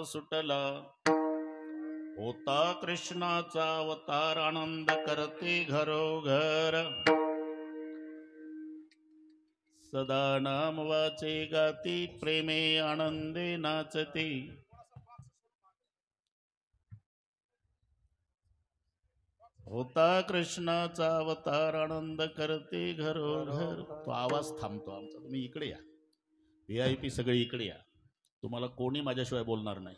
सुटला होता कृष्णाचा अवतार आनंद करते घरोघर सदा नाम वाचे गाती प्रेमे आनंदे नाचती होता कृष्णाचा अवतार आनंद करते घरोघर। तो आवाज थांबतो आमचा, तुम्ही इकडे या, VIP सगळे इकडे या, तुम्हाला कोणी माझ्याशिवाय बोलणार नाही।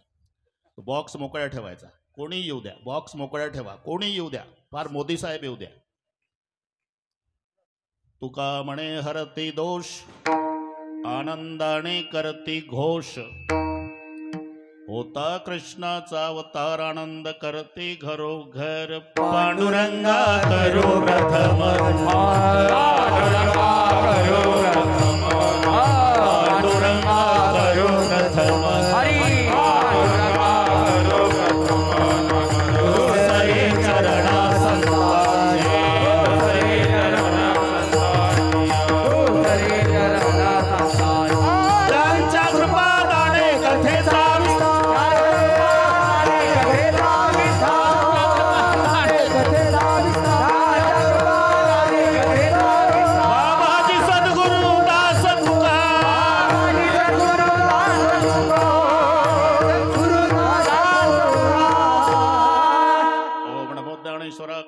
बॉक्स मोकळा ठेवायचा, कोणी येऊ द्या, बॉक्स मोकळा ठेवा, कोणी येऊ द्या, फार मोदी साहेब येऊ द्या। तुका म्हणे हरती दोष आनंदाने करती घोष होता कृष्णाचा अवतार आनंद करते घरोघर पांडुरंगा करो प्रथम पांडुरंगा करो प्रथम पांडुरंगा करो प्रथम हरी पांडुरंगा करो प्रथम दुसरे चरणा संताने दुसरे चरणा संताने दुसरे चरणा संताने त्यांच्या कृपादाने कथेचा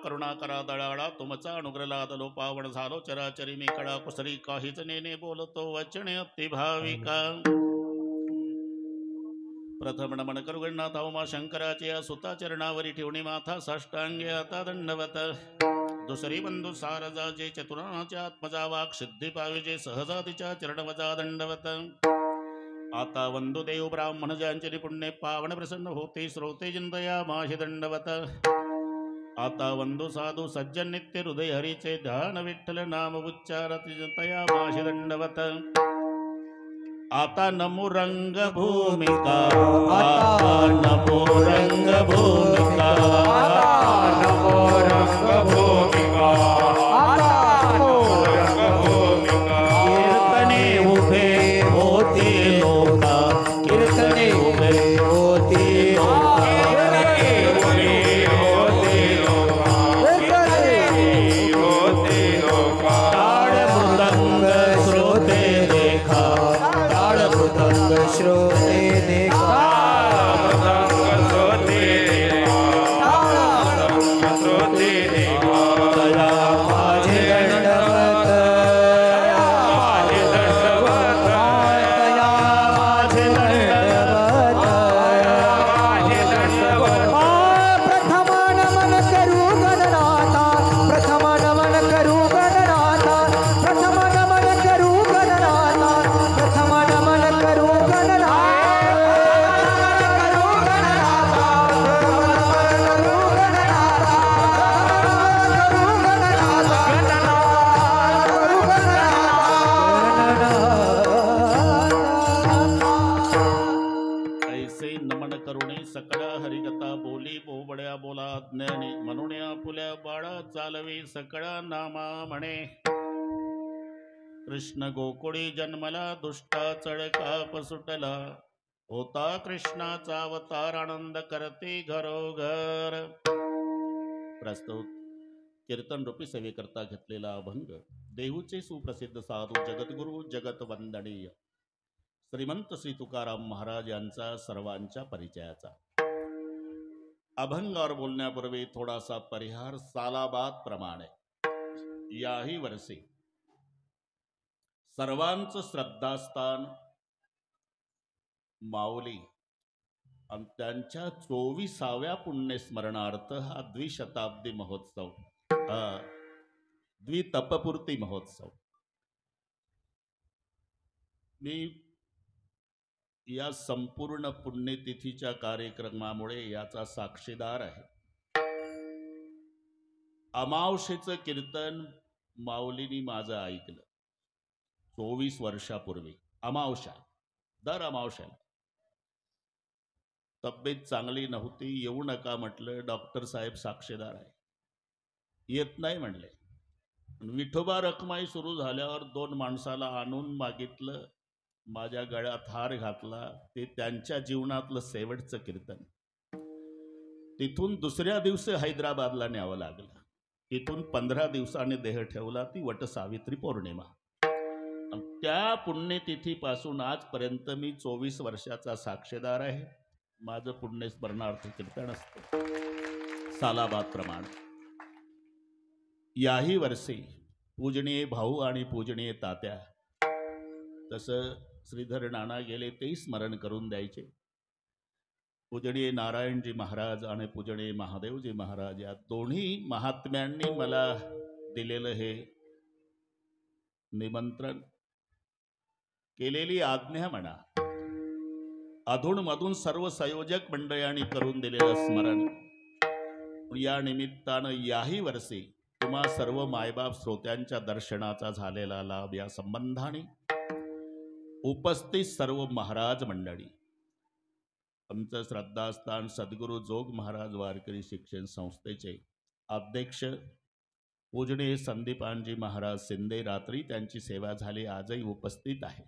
करुणाकरा दळाळा तुमचा अनुग्रह लादलो पावन झालो चराचरी मी कडा कुसरी काहीच नेने बोलतो वचने अति भाविका प्रथम नमन करू गणनाथ उमा शंकराचे सुता चरणावरी ठेवणी माथा साष्टांगे आता दंडवत दुसरी बंधू सारजाचे चतुराच्या आत्मजा वाक सिद्धी पाविजे सहजातीच्या चरणवजा दंडवत आता वंदू देव ब्राह्मण ज्यांचे पुण्य पावन प्रसन्न होते श्रोते जिंदया माहि दंडवत आता वंदू साधू सज्जन नित्य हृदय हरीचे ध्यान विठ्ठल नाम उच्चारत तया माशी दंडवत आता नमो रंग भूमिका आता नमो रंग भूमिका नमो रंग भूमिका कीर्तने उभे होते लोका कीर्तने उभे होते श्रोते देखा श्रोते देखा बोलवी सकळ नामा म्हणे. कृष्ण गोकुळी जन्मला दुष्टा चळकाप सुटला. होता कृष्णाचा अवतार आनंद करते घरोघर. प्रस्तुत कीर्तन रूपी सेवेकरता घेतलेला अभंग देहूचे सुप्रसिद्ध साधू जगद्गुरु जगत वंदनीय श्रीमंत श्री तुकाराम महाराज यांचा सर्वांच्या परिचयाचा. अभंगावर बोलण्यापूर्वी थोडासा परिहार सालाबाद प्रमाणे. याही वर्षी सर्वांचं श्रद्धास्थान माऊली आणि त्यांच्या 24व्या पुण्यस्मरणार्थ हा द्विशताब्दी महोत्सव, द्वितपपूर्ती महोत्सव. मी या संपूर्ण पुण्यतिथीच्या कार्यक्रमामुळे याचा साक्षीदार आहे. अमावस्येचं कीर्तन माऊलीनी माझं ऐकलं 24 वर्षापूर्वी. अमावस्या, दर अमावस्याला. तब्येत चांगली नव्हती, येऊ नका म्हटलं. डॉक्टर साहेब साक्षीदार आहे, येत नाही म्हणले. विठोबा रखमाई सुरू झाल्यावर 2 माणसाला आणून मागितलं, माझ्या गळ्यात हार घातला. ते त्यांच्या जीवनातलं शेवटचं कीर्तन. तिथून दुसऱ्या दिवशी हैदराबादला न्यावं लागलं. तिथून 15 दिवसांनी देह ठेवला. ती वटसावित्री पौर्णिमा. त्या पुण्यतिथीपासून आजपर्यंत मी 24 वर्षाचा साक्षीदार आहे. माझं पुण्यस्मरणार्थ कीर्तन असतं सालाबाद प्रमाणे. याही वर्षी पूजनीय भाऊ आणि पूजनीय तात्या, तसं श्रीधर नाना गेले तेही स्मरण करून द्यायचे. पूजनीय नारायणजी महाराज आणि पूजनीय महादेवजी महाराज या दोन्ही महात्म्यांनी मला दिलेलं हे निमंत्रण, केलेली आज्ञा म्हणा, अधूनमधून सर्व संयोजक मंडळांनी करून दिलेलं स्मरण. या निमित्तानं याही वर्षी तुम्हा सर्व मायबाप श्रोत्यांच्या दर्शनाचा झालेला लाभ या संबंधाने उपस्थित सर्व महाराज मंडळी, आमचं श्रद्धास्थान सद्गुरू जोग महाराज वारकरी शिक्षण संस्थेचे अध्यक्ष पूजनीय संदीपानजी महाराज शिंदे, रात्री त्यांची सेवा झाली, आजही उपस्थित आहे.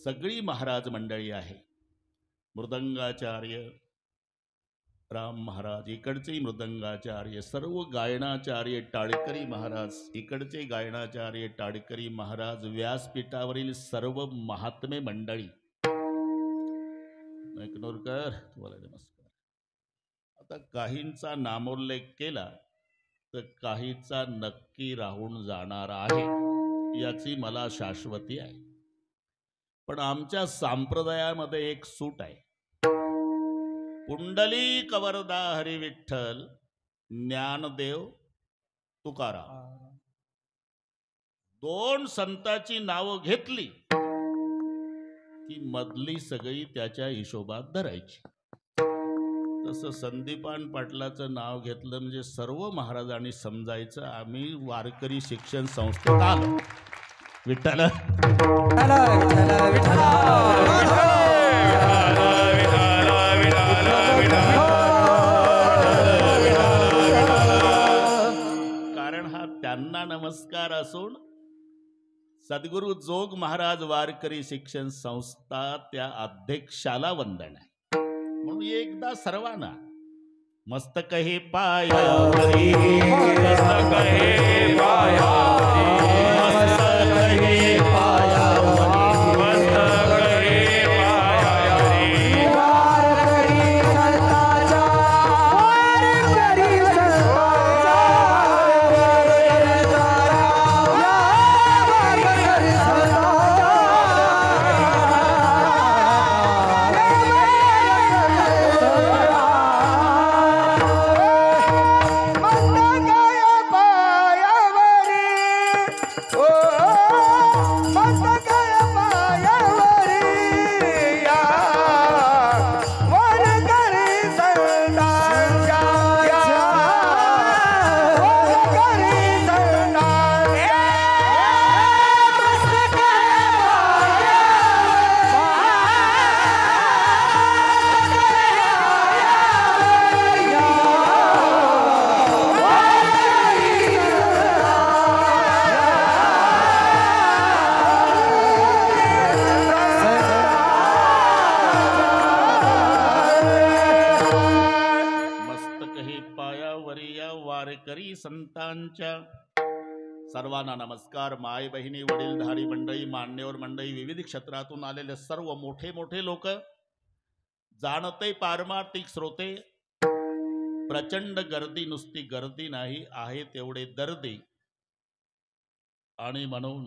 सगळी महाराज मंडळी आहे. मृदंगाचार्य राम महाराज, इकडचे मृदंगाचार्य, सर्व गायनाचार्य टाळकरी महाराज, इकडचे गायनाचार्य टाळकरी महाराज, व्यासपीठावरील सर्व महात्मे मंडळी. नाईकनोरकर, तुम्हाला नमस्कार. आता काहींचा नामोल्लेख केला तर काहीचा नक्की राहून जाणार आहे, याची मला शाश्वती आहे. पण आमच्या संप्रदायामध्ये एक सूट आहे. पुंडलिक वरदा हरी विठ्ठल, ज्ञानदेव तुकाराम, 2 संतांची नावं घेतली की मधली सगळी त्याच्या हिशोबात धरायची. तसं संदीपान पाटलाचं नाव घेतलं म्हणजे सर्व महाराजांनी समजायचं आम्ही वारकरी शिक्षण संस्थेत आलो. विठ्ठल कारण हा त्यांना नमस्कार असून सद्गुरू जोग महाराज वारकरी शिक्षण संस्था त्या अध्यक्षाला वंदन आहे. म्हणून एकदा सर्वांना मस्तक हे पायावरी, मस्तक हे पायावरी, मस्तक हे पायावरी, मस्तक हे पायावरी, वारकरी संतांचा, वारकरी संतांचा, वारकरी संतांचा. मस्तक आमच्या सर्वांना नमस्कार. माय बहिणी, वडीलधारी मंडळी, मान्यवर मंडळी, विविध क्षेत्रातून आलेले सर्व मोठे मोठे लोक, जाणते पारमार्थिक श्रोते, प्रचंड गर्दी, नुसती गर्दी नाही आहे तेवढे दर्दी, आणि म्हणून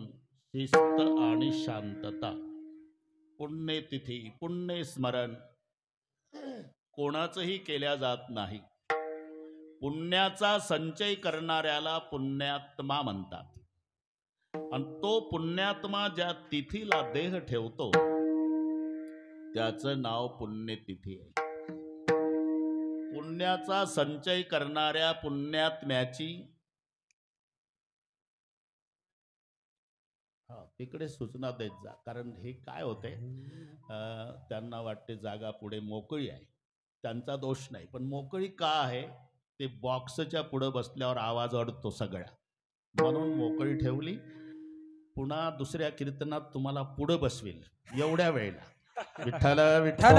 शिस्त आणि शांतता. पुण्यतिथी, पुण्यस्मरण कोणाचंही केल्या जात नाही. पुण्याचा संचय करणाऱ्याला पुण्यात्मा म्हणतात, आणि तो पुण्यात्मा ज्या तिथीला देह ठेवतो त्याचं नाव पुण्यतिथी आहे. पुण्याचा संचय करणाऱ्या पुण्यात्म्याची तिकडे सूचना देत जा, कारण हे काय होते, त्यांना वाटते जागा पुढे मोकळी आहे. त्यांचा दोष नाही, पण मोकळी का आहे ते बॉक्सच्या पुढे बसल्यावर आवाज अडतो सगळा, म्हणून मोकळी ठेवली. पुन्हा दुसऱ्या कीर्तनात तुम्हाला पुढे बसवेल एवढ्या वेळेला. विठ्ठल विठ्ठल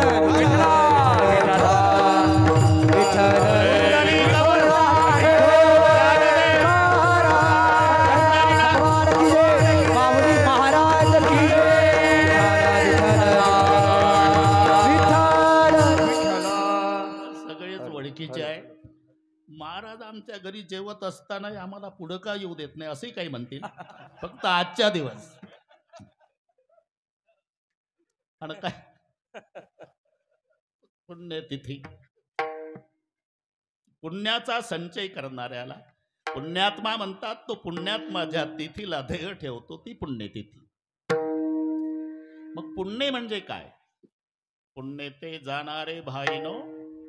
महाराज आमच्या घरी जेवत असताना आम्हाला पुढं का येऊ देत नाही असे काही म्हणतील, फक्त आजच्या दिवस. आणि काय पुण्यतिथी, पुण्याचा संचय करणाऱ्याला पुण्यात्मा म्हणतात. तो पुण्यात्मा ज्या तिथीला देह ठेवतो ती पुण्यतिथी. मग पुण्य म्हणजे काय? पुण्य ते जाणारे भाईनो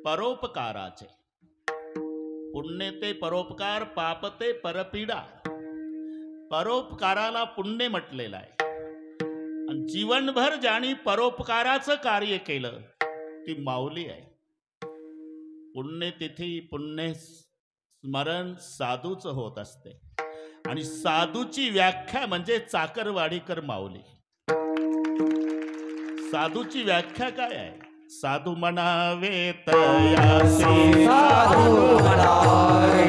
परोपकाराचे. पुण्य ते परोपकार, पाप ते परपीडा. परोपकाराला पुण्य म्हटलेलं आहे. आणि जीवनभर ज्याने परोपकाराचं कार्य केलं ती माऊली आहे. पुण्यतिथी, पुण्य स्मरण साधूच होत असते, आणि साधूची व्याख्या म्हणजे चाकरवाडीकर माऊली. साधूची व्याख्या काय आहे? साधू म्हणावे तयासी, साधू म्हणावे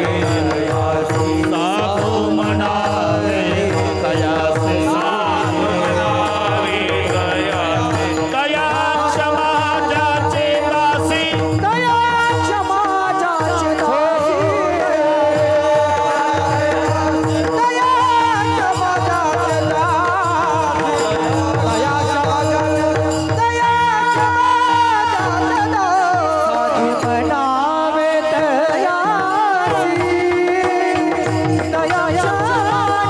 तयासी, साधू म्हणावे तयासी, साधू म्हणावे तयासी, दया क्षमा ज्याचे दासी, दया क्षमा ज्याचे दासी, दया क्षमा ज्याचे दासी, दया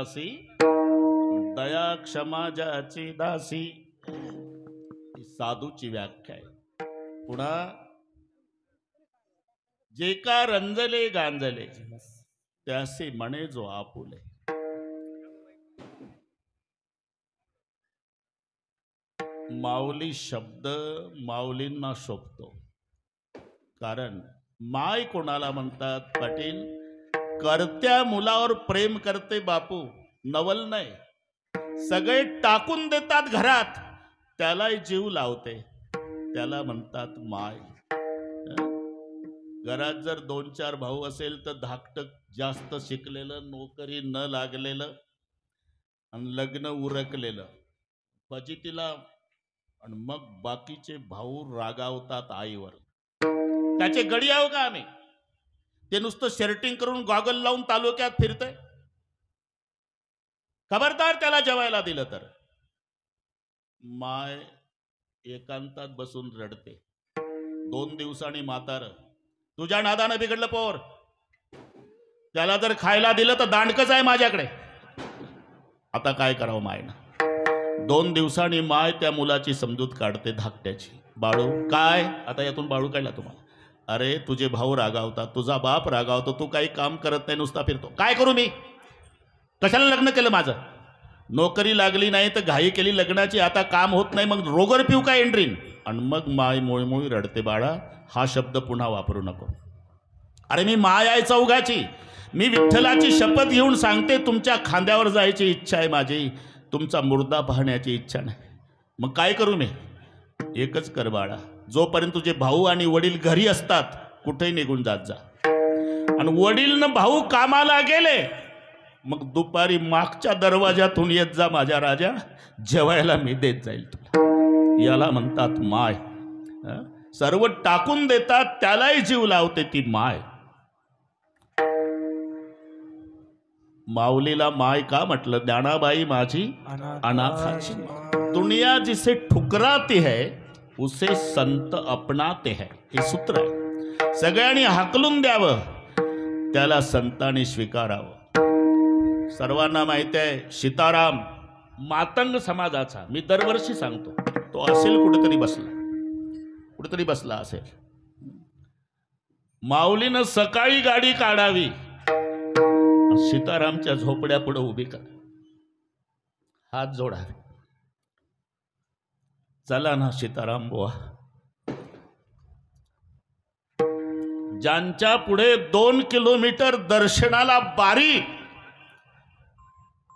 क्षमा दया क्षमा ज्याची दासी, साधूची व्याख्या आहे. पुन्हा जे का रंजले गांजले त्यासे म्हणे जो आपुले. माऊली शब्द माऊलींना शोभतो, कारण माय कोणाला म्हणतात पाटील? करत्या मुलावर प्रेम करते बापू, नवल नाही. सगळे टाकून देतात घरात, त्यालाही जीव लावते, त्याला म्हणतात माय. घरात जर 2-4 भाऊ असेल तर धाकटं जास्त शिकलेलं, नोकरी न लागलेलं आणि लग्न उरकलेलं फजितीला, आणि मग बाकीचे भाऊ रागावतात आईवर. त्याचे गडी आहो का आम्ही? ते नुसतं शर्टिंग करून गॉगल लावून तालुक्यात फिरतंय. खबरदार त्याला जेवायला दिलं तर. माय एकांतात बसून रडते. 2 दिवसांनी म्हातार, तुझ्या नादानं बिघडलं पोर, त्याला जर खायला दिलं तर दांडकच आहे माझ्याकडे. आता काय करावं मायनं? 2 दिवसांनी माय त्या मुलाची समजूत काढते धाकट्याची. बाळू काय, आता यातून बाळू काढला तुम्हाला. अरे तुझे भाऊ रागावतात, तुझा बाप रागावतो, तू काही काम करत नाही, नुसता फिरतो. काय करू मी, कशाला लग्न केलं माझं. नोकरी लागली नाही तर घाई केली लग्नाची, आता काम होत नाही, मग रोगर पिऊ काय एंड्रीन. आणि मग माय मुळमुळी रडते. बाळा हा शब्द पुन्हा वापरू नको. अरे मी माय आहे चौघाची, मी विठ्ठलाची शपथ घेऊन सांगते, तुमच्या खांद्यावर जायची इच्छा आहे माझी, तुमचा मुर्दा पाहण्याची इच्छा नाही. मग काय करू मी. एकच कर बाळा, जोपर्यंत तुझे भाऊ आणि वडील घरी असतात कुठेही निघून जात जा. आणि वडील न भाऊ कामाला गेले मग दुपारी मागच्या दरवाजातून येत जा माझ्या राजा, जेवायला मी देत जाईल तुला. याला म्हणतात माय. सर्व टाकून देतात त्यालाही जीव लावते ती माय. माऊलीला माय का म्हटलं. ज्ञानाबाई माझी अनाथाची. दुनिया जिसे ठुकराती है उसे संत अपनाते है, हे सूत्र आहे. सगळ्यांनी हाकलून द्यावं त्याला संतांनी स्वीकारावं. सर्वांना माहिती आहे सीताराम मातंग समाजाचा, मी दरवर्षी सांगतो, तो असेल कुठेतरी बसला असेल. माऊलीनं सकाळी गाडी काढावी, सीतारामच्या झोपड्या पुढे उभी कर, हात जोडावे. चला ना सीताराम बुवा. ज्यांच्या पुढे 2 किलोमीटर दर्शनाला बारी,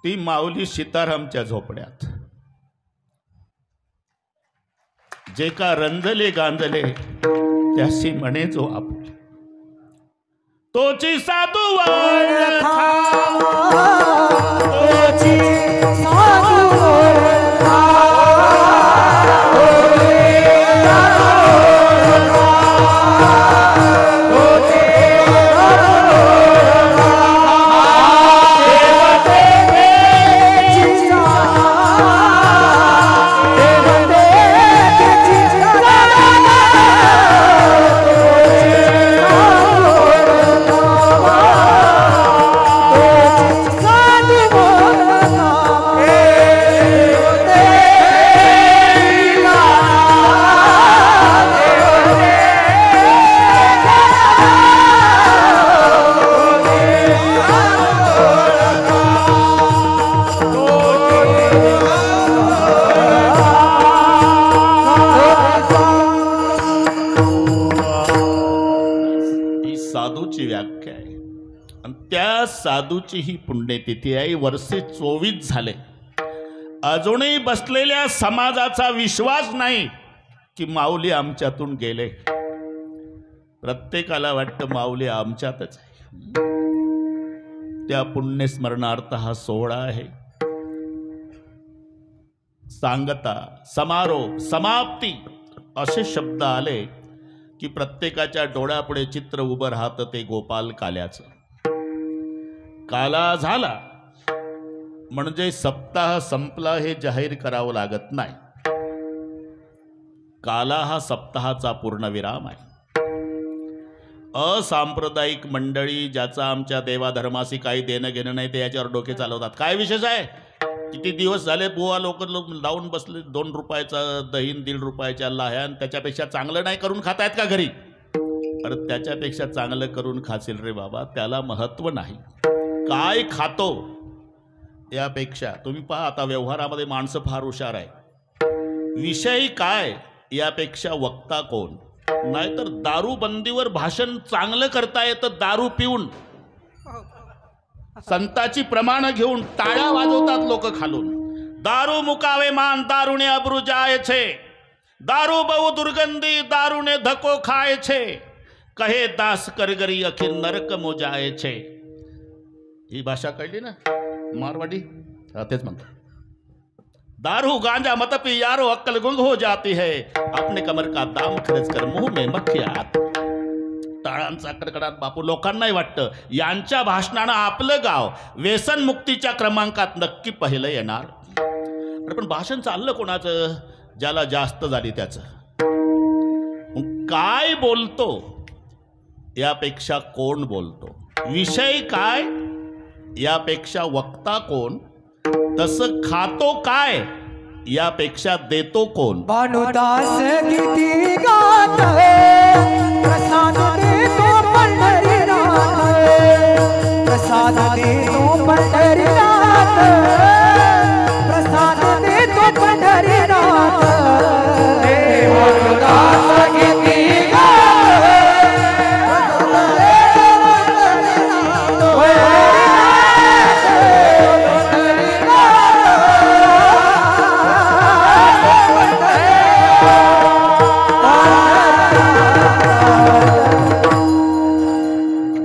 ती माऊली सीतारामच्या झोपड्यात. जे का रंजले गांजले त्याशी म्हणे जो आपुले, तोची साधू तोची साधूची ही पुण्यतिथी आहे. वर्षे 24 झाले, अजूनही बसलेल्या समाजाचा विश्वास नाही की माऊली आमच्यातून गेले. प्रत्येकाला वाटतं माऊली आमच्यातच आहे. त्या पुण्यस्मरणार्थ हा सोहळा आहे. सांगता, समारोप, समाप्ती असे शब्द आले की प्रत्येकाच्या डोळ्यापुढे चित्र उभं राहतं ते गोपाल काल्याचं. काला झाला म्हणजे सप्ताह संपला हे जाहीर करावं लागत नाही. काला हा सप्ताहाचा पूर्णविराम आहे. असांप्रदायिक मंडळी ज्याचा आमच्या देवाधर्माशी काही देणं घेणं नाही ते याच्यावर डोके चालवतात. काय विशेष आहे, किती दिवस झाले बुवा लोक लावून बसले 2 रुपयाचा दहीन 1.5 रुपयाच्या लाह्या, त्याच्यापेक्षा चांगलं नाही करून खातायत का घरी. अरे त्याच्यापेक्षा चांगलं करून खाशील रे बाबा, त्याला महत्व नाही. काय खातो यापेक्षा, तुम्ही पहा आता व्यवहारामध्ये माणसं फार हुशार आहे. विषय काय यापेक्षा वक्ता कोण. नाहीतर दारूबंदीवर भाषण चांगलं करता येतं, दारू पिऊन संताची प्रमाण घेऊन टाळ्या वाजवतात लोक खालून. दारू मुकावे मान दारूने अब्रू जाय छे, दारू बहु दुर्गंधी दारूने धको खाय छे, कहे दास करगरी अखिर नरक मोजाय छे. ही भाषा कळली ना मारवाडी. तेच म्हणतो, दारू गांजा मत पी यारो अक्कल गुंग हो जाती है, अपने कमर का दाम खर्च कर मुंह में मक्खिया. टाळांचा कडकडाट बापू लोकांनाही वाटतं यांच्या भाषणानं आपलं गाव व्यसन मुक्तीच्या क्रमांकात नक्की पहिलं येणार. पण भाषण चाललं कोणाचं, ज्याला जास्त झाली त्याचं. काय बोलतो यापेक्षा कोण बोलतो, विषय काय यापेक्षा वक्ता कोण, तसं खातो काय यापेक्षा देतो कोण? भानुदास किती गात प्रसाद देतो पंढरीनाथ, प्रसाद देतो पंढरीनाथ, प्रसाद देतो पंढरीनाथ।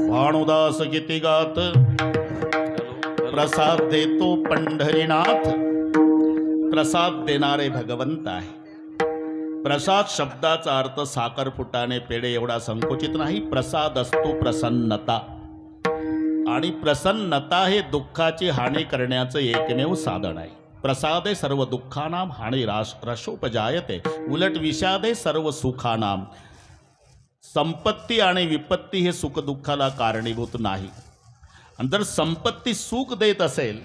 भानुदास किती किती गात प्रसाद देतो पंढरीनाथ। प्रसाद देणारे भगवंत आहे। प्रसाद शब्दाचा अर्थ साखर फुटाणे पेढे एवढा संकुचित नाही। प्रसाद असतो प्रसन्नता, आणि प्रसन्नता हे दुःखाची हानी करण्याचं एकमेव साधन आहे। प्रसादे सर्व दुःखानां हानी रसोपजायते, उलट विषादे सर्व सुखानां। संपत्ती आणि विपत्ती हे सुख दुःखाला कारणीभूत नाही। आणि जर संपत्ती सुख देत असेल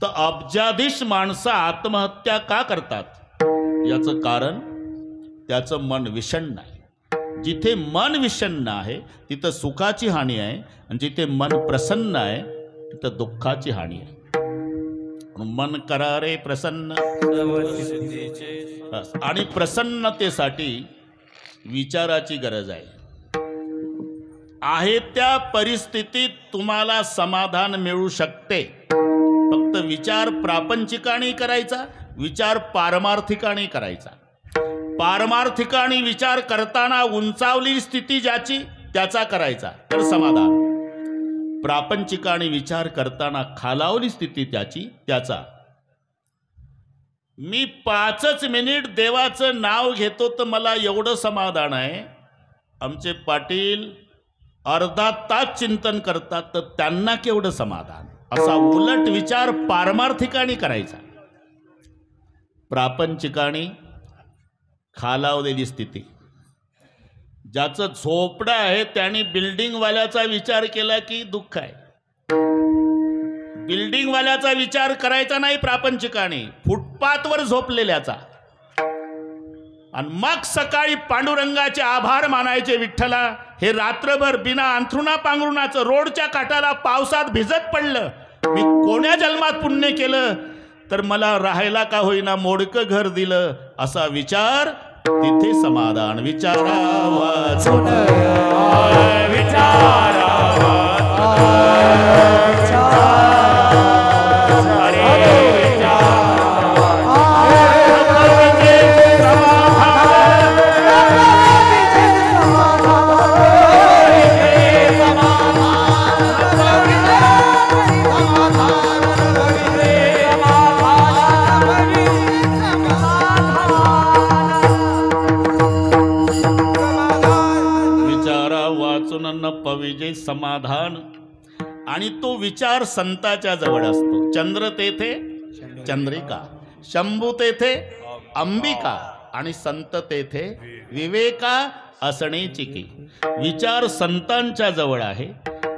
तर अब्जाधीश माणसं आत्महत्या का करतात? याचं कारण त्याचं मन विषण्ण आहे। जिथे मन विषण्ण आहे तिथं सुखाची हानी आहे, आणि जिथे मन प्रसन्न आहे तिथं दुःखाची हानी आहे। मन करा रे प्रसन्न, आणि प्रसन्नतेसाठी विचाराची गरज आहे त्या परिस्थितीत तुम्हाला समाधान मिळू शकते। फक्त विचार प्रापंचिकाने करायचा, विचार पारमार्थिकाने करायचा। पारमार्थिकाने विचार करताना उंचावली स्थिती ज्याची त्याचा करायचा तर समाधान। प्रापंचिकाने विचार करताना खालावली स्थिती त्याची त्याचा। मी 5 मिनिट देवाचं नाव घेतो तर मला एवढं समाधान आहे। आमचे पाटील अर्धा तास चिंतन करतात तर त्यांना केवढं समाधान। असा उलट विचार पारमार्थिकाने करायचा। प्रापंचिकाने खालावलेली स्थिती, ज्याचं झोपडं आहे त्याने बिल्डिंगवाल्याचा विचार केला की दुःख आहे। बिल्डिंगवाल्याचा विचार करायचा नाही प्रापंचिकाने, फुटपाथवर झोपलेल्याचा। आणि मग सकाळी पांडुरंगाचे आभार मानायचे, विठ्ठला हे रात्रभर बिना अंथरुणा पांघरुणाचं रोडच्या काठाला पावसात भिजत पडलं, मी कोण्या जन्मात पुण्य केलं तर मला राहायला का होईना मोडकं घर दिलं। असा विचार तिथे समाधान। विचारावा विजय समाधान। आणि तो विचार संताच्या जवळ असतो। चंद्र तेथे चंद्रिका, शंभू तेथे अंबिका, आणि संत तेथे विवेका असणेची की। विचार संतांच्या जवळ आहे,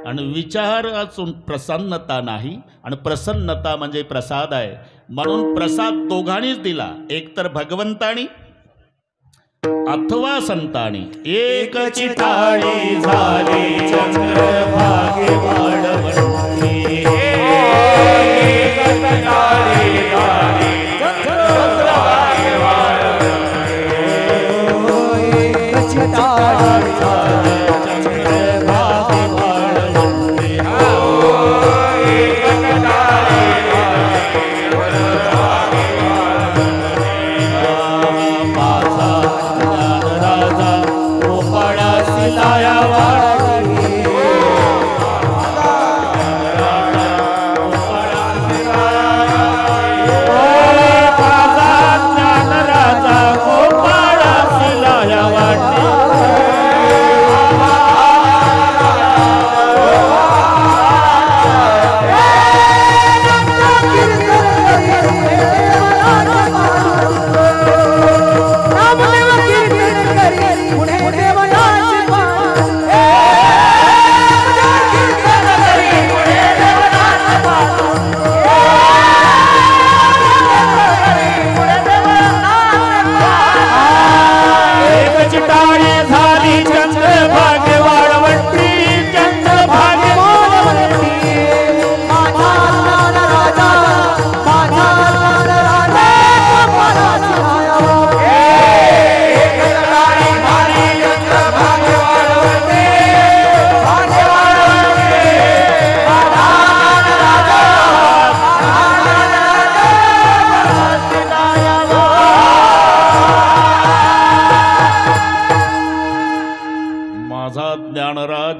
आणि विचारातून प्रसन्नता नाही, आणि प्रसन्नता म्हणजे प्रसाद आहे। म्हणून प्रसाद दोघांनीच दिला, एकतर भगवंतानी अथवा संतानी। एक चिठाळी झाली चंद्रभागे वाढवणी, एक चिठाळी झाली चंद्रभागे वाढवणी, एक चिठाळी झाली चंद्रभागे वाढवणी, एक चिठाळी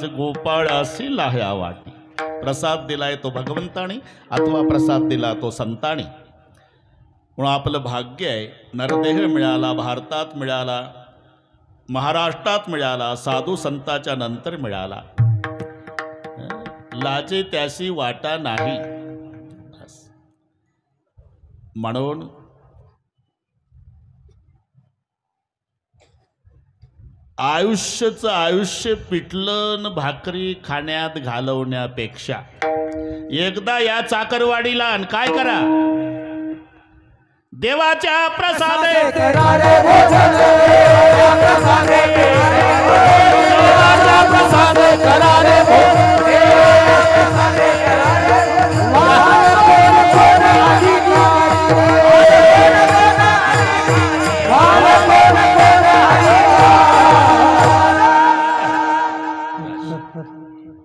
राज गोपाळ असे लाह्या वाटी. प्रसाद दिलाय तो भगवंतानी अथवा प्रसाद दिला तो संतानी. म्हणून आपलं भाग्य आहे, नरदेह मिळाला, भारतात मिळाला, महाराष्ट्रात मिळाला, साधू संताच्या नंतर मिळाला. लाजे त्याशी वाटा नाही. म्हणून आयुष्य पिठलं न भाकरी खाण्यात घालवण्यापेक्षा एकदा या चाकरवाडीला आणि काय करा, देवाच्या प्रसादे करारे भोजन, प्रसादे देवाच्या प्रसादे करारे भोजन, प्रसादे करारे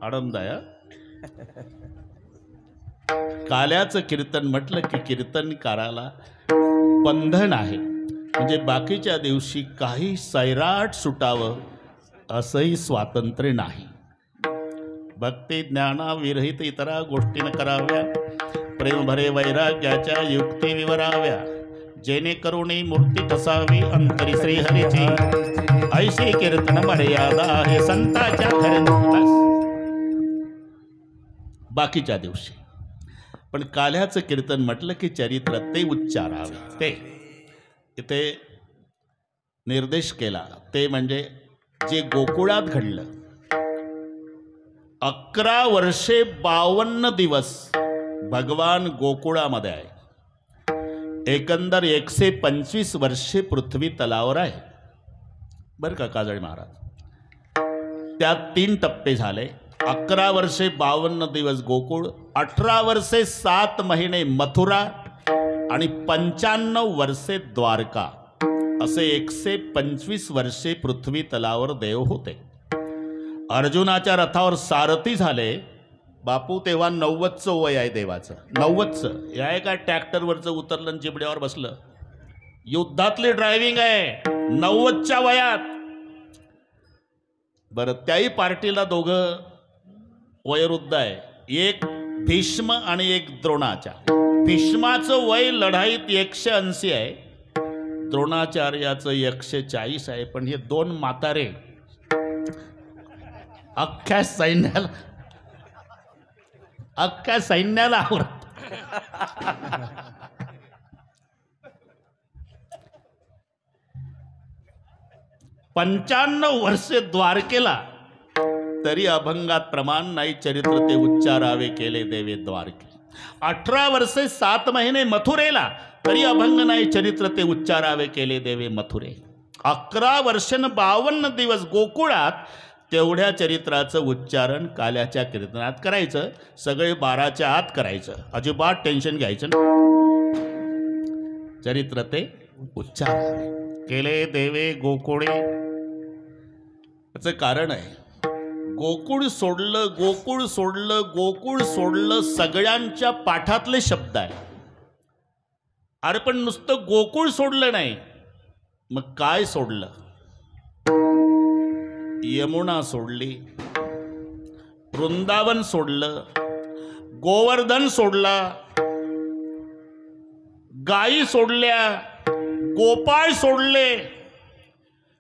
आनंदाय. काल्याचं कीर्तन म्हटलं की कीर्तनकाराला बंधन आहे. म्हणजे बाकीच्या दिवशी काही सैराट सुटावं असंही स्वातंत्र्य नाही. भक्ती ज्ञाना विरहित इतरा गोष्टीनं कराव्या, प्रेम भरे वैराग्याच्या युक्ती विवराव्या, जेणेकरून मूर्ती ठसावी अंतरी श्रीहरीची, ऐशी कीर्तन मर्यादा आहे संताच्या खरे. बाकीच्या दिवशी पण काल्याचं कीर्तन म्हटलं की चरित्र ते उच्चारावे. ते इथे निर्देश केला ते म्हणजे जे गोकुळात घडलं. 11 वर्षे 52 दिवस भगवान गोकुळामध्ये आहे. एकंदर 125 वर्षे पृथ्वी तलावर आहे बरं का काजळी महाराज. त्यात 3 टप्पे झाले. 11 वर्षे 52 दिवस गोकुळ, 18 वर्षे 7 महिने मथुरा आणि 95 वर्षे द्वारका, असे 125 वर्षे पृथ्वी तलावर देव होते. अर्जुनाच्या रथावर सारथी झाले बापू तेव्हा 90चं वय आहे देवाचं. 90चं या एका ट्रॅक्टरवरचं उतरलं आणि जिबड्यावर बसलं. युद्धातली ड्रायव्हिंग आहे 90च्या वयात. बरं त्याही पार्टीला दोघं वयोवृद्ध आहे. एक भीष्म आणि एक द्रोणाच्या. भीष्माचं वय लढाईत 180 आहे, द्रोणाचार्याचं 140 आहे. पण हे 2 म्हातारे अख्ख्या सैन्याला आवडत. पंच्याण्णव वर्षे द्वारकेला तरी अभंगात प्रमाण नाही, चरित्र ते उच्चारावे केले देवे द्वारके. 18 वर्षे 7 महिने मथुरेला तरी अभंग नाही, चरित्र ते उच्चारावे केले देवे मथुरे. 11 वर्ष 52 दिवस गोकुळात तेवढ्या चरित्राचं उच्चारण काल्याच्या कीर्तनात करायचं. सगळे 12च्या आत करायचं, अजिबात टेन्शन घ्यायचं नाही. चरित्र ते उच्चारावे केले देवे गोकुळे. याचं कारण आहे, गोकुळ सोडलं, गोकुळ सोडलं, गोकुळ सोडलं सगळ्यांच्या पाठातले शब्द आहे. अरे पण नुसतं गोकुळ सोडलं नाही, मग काय सोडलं? यमुना सोडली, वृंदावन सोडलं, गोवर्धन सोडला, गायी सोडल्या, गोपाळ सोडले.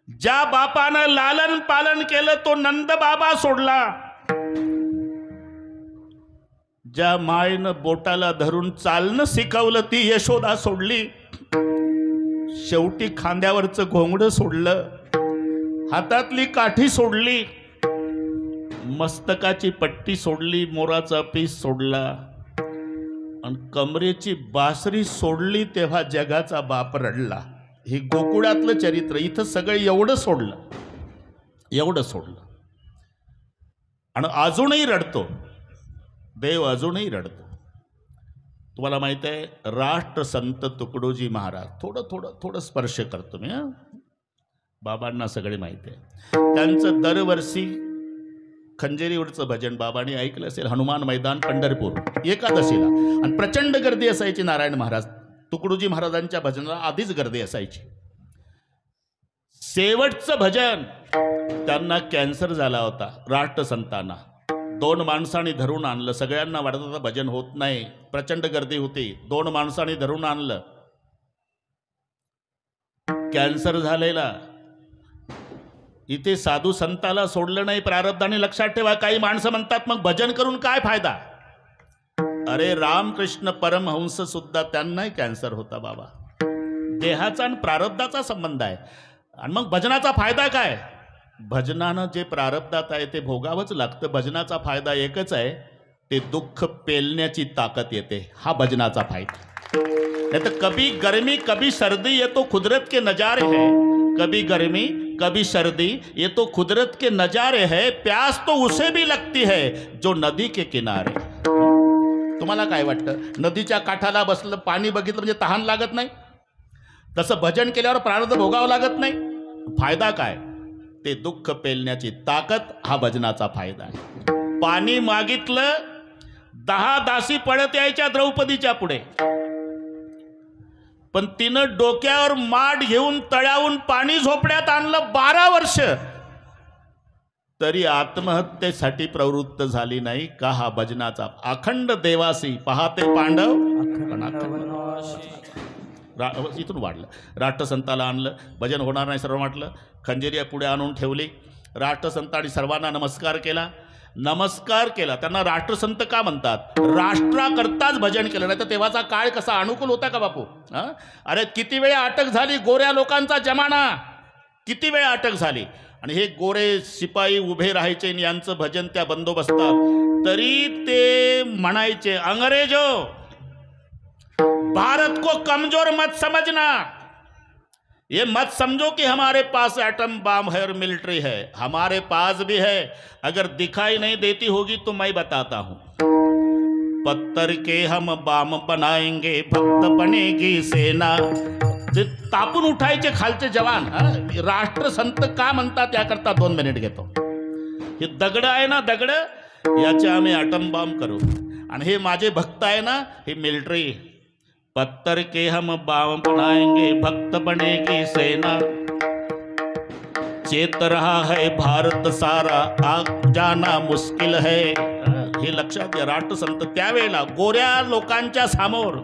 ज्या बापानं लालन पालन केलं तो नंद बाबा सोडला. ज्या मायनं बोटाला धरून चालणं शिकवलं ती यशोदा सोडली. शेवटी खांद्यावरचं घोंगडं सोडलं, हातातली काठी सोडली, मस्तकाची पट्टी सोडली, मोराचा पीस सोडला आणि कमरेची बासरी सोडली. तेव्हा जगाचा बाप रडला. हे गोकुळातलं चरित्र. इथं सगळं एवढं सोडलं, एवढं सोडलं आणि अजूनही रडतो देव, अजूनही रडतो. तुम्हाला माहित आहे राष्ट्रसंत तुकडोजी महाराज, थोडं स्पर्श करतो मी. बाबांना सगळे माहिती आहे. त्यांचं दरवर्षी खंजेरीवरचं भजन बाबांनी ऐकलं असेल. हनुमान मैदान पंढरपूर एकादशीला, आणि प्रचंड गर्दी असायची. नारायण महाराज तुकडोजी महाराजांच्या भजनाला आधीच गर्दी असायची. शेवटचं भजन त्यांना कॅन्सर झाला होता राष्ट्रसंतांना. 2 माणसांनी धरून आणलं. सगळ्यांना वाटत होतं भजन होत नाही, प्रचंड गर्दी होती. 2 माणसांनी धरून आणलं. कॅन्सर झालेला. इथे साधू संताला सोडलं नाही प्रारब्धाने. लक्षात ठेवा, काही माणसं म्हणतात मग भजन करून काय फायदा. अरे रामकृष्ण परमहंस सुद्धा त्यांनाही कॅन्सर होता बाबा. देहाचा आणि प्रारब्धाचा संबंध आहे. आणि मग भजनाचा फायदा काय. भजनानं जे प्रारब्धात आहे ते भोगावंच लागतं. भजनाचा फायदा एकच आहे, ते दुःख पेलण्याची ताकद येते. हा भजनाचा फायदा. नहीं तो कभी गर्मी कभी सर्दी, ये तो कुदरत के नजारे हैं. कभी गर्मी कभी सर्दी, ये तो कुदरत के नजारे हैं. प्यास तो उसे भी लगती है जो नदी के किनारे. तुम्हाला काय वाटतं, नदीच्या काठाला बसलं, पाणी बघितलं म्हणजे तहान लागत नाही. तसं भजन केल्यावर प्रारब्ध भोगावं लागत नाही. फायदा काय, ते दुःख पेलण्याची ताकद. हा भजनाचा फायदा आहे. पाणी मागितलं, 10 दासी पडत यायच्या द्रौपदीच्या पुढे, पण तिनं डोक्यावर माठ घेऊन तळ्याहून पाणी झोपड्यात आणलं. 12 वर्ष तरी आत्महत्येसाठी प्रवृत्त झाली नाही. का, हा भजनाचा. अखंड देवासी पाहते पांडव, पण इथून वाढलं. राष्ट्रसंताला आणलं. भजन होणार नाही सर्व म्हटलं. खंजिरी पुढे आणून ठेवली. राष्ट्रसंतांनी सर्वांना नमस्कार केला. नमस्कार केला. त्यांना राष्ट्रसंत का म्हणतात, राष्ट्राकरताच भजन केलं. नाही तर तेव्हाचा काळ कसा अनुकूल होता का बापू. अरे किती वेळा अटक झाली. गोऱ्या लोकांचा जमाना, किती वेळा अटक झाली. आणि हे गोरे शिपाई उभे राहायचे आणि यांचं भजन त्या बंदोबस्तात. तरी ते म्हणायचे, अंग्रेजो भारत को कमजोर मत समझना. ये मत समझो कि हमारे पास एटम बम है और मिलिट्री है. हमारे पास भी है. अगर दिखाई नहीं देती होगी तो मैं बताता हूं. पत्थर के हम बम बनाएंगे, भक्त बनेगी सेना. ते तापून उठायचे खालचे जवान. राष्ट्रसंत का म्हणतात याकरता 2 मिनिट घेतो. हे दगड आहे ना, दगड, याचे आम्ही एटम बॉम्ब करू. आणि हे माझे भक्त आहे ना, हे मिलिट्री. पत्थर के हम बम बनाएंगे, भक्त बनेगी सेना. चेत रहा है भारत सारा, आग जाना मुश्किल है. हे लक्षात घ्या. राष्ट्रसंत त्यावेळेला गोऱ्या लोकांच्या समोर,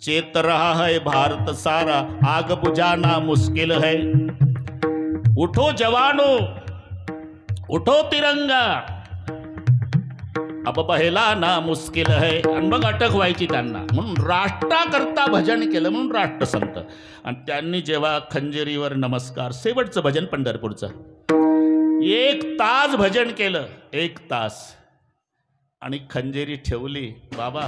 चेत रहा है भारत सारा, आग बुझाना मुश्किल है. उठो जवानो, उठो तिरंगा, अब बहलाना मुश्किल है. आणि मग अटक व्हायची त्यांना. म्हणून राष्ट्राकरता भजन केलं म्हणून राष्ट्रसंत. आणि त्यांनी जेव्हा खंजिरीवर नमस्कार, शेवटचं भजन पंढरपूरचं, 1 तास भजन केलं. 1 तास. आणि खंजिरी ठेवली बाबा.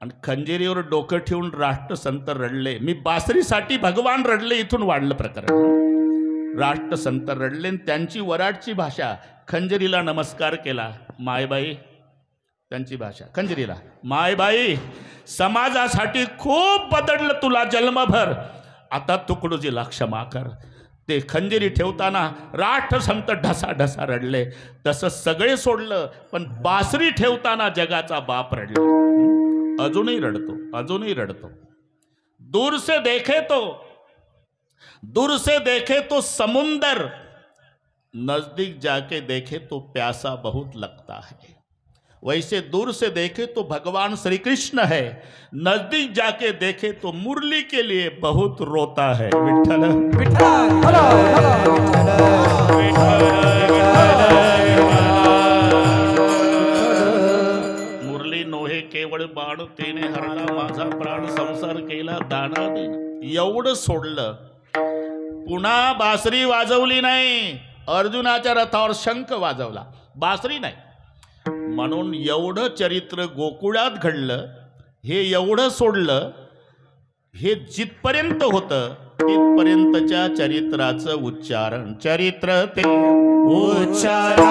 आणि खंजिरीवर डोकं ठेवून राष्ट्रसंत रडले. मी बासरीसाठी भगवान रडले, इथून वाढलं प्रकरण. राष्ट्रसंत रडले आणि त्यांची वराडची भाषा. खंजिरीला नमस्कार केला. मायबाई, त्यांची भाषा खंजिरीला, मायबाई समाजासाठी खूप बदललं तुला जन्मभर, आता तुकडोजीला क्षमा कर. ते खंजिरी ठेवताना राष्ट्रसंत ढसा ढसा रडले. तसं सगळे सोडलं, पण बासरी ठेवताना जगाचा बाप रडला. अजूनही रडतो, अजूनही रडतो. दूर से देखे तो समुंदर, नजदीक जाके देखे तो प्यासा बहुत लगता है. वैसे दूर से देखे तो भगवान श्री कृष्ण है, नजदीक जाके देखे तो मुरली के लिए बहुत रोता है. विठ्ठल मुरली नोहे केवळ बाण, तेने हरला माझा प्राण, संसार केला दाना देन. एवढं सोडलं, पुन्हा बासरी वाजवली नाही. अर्जुनाच्या रथावर शंख वाजवला, बासरी नाही. म्हणून एवढं चरित्र गोकुळात घडलं. हे एवढं सोडलं. हे जिथपर्यंत होतं तिथपर्यंतच्या चरित्राचं उच्चारण. चरित्र ते उच्चारा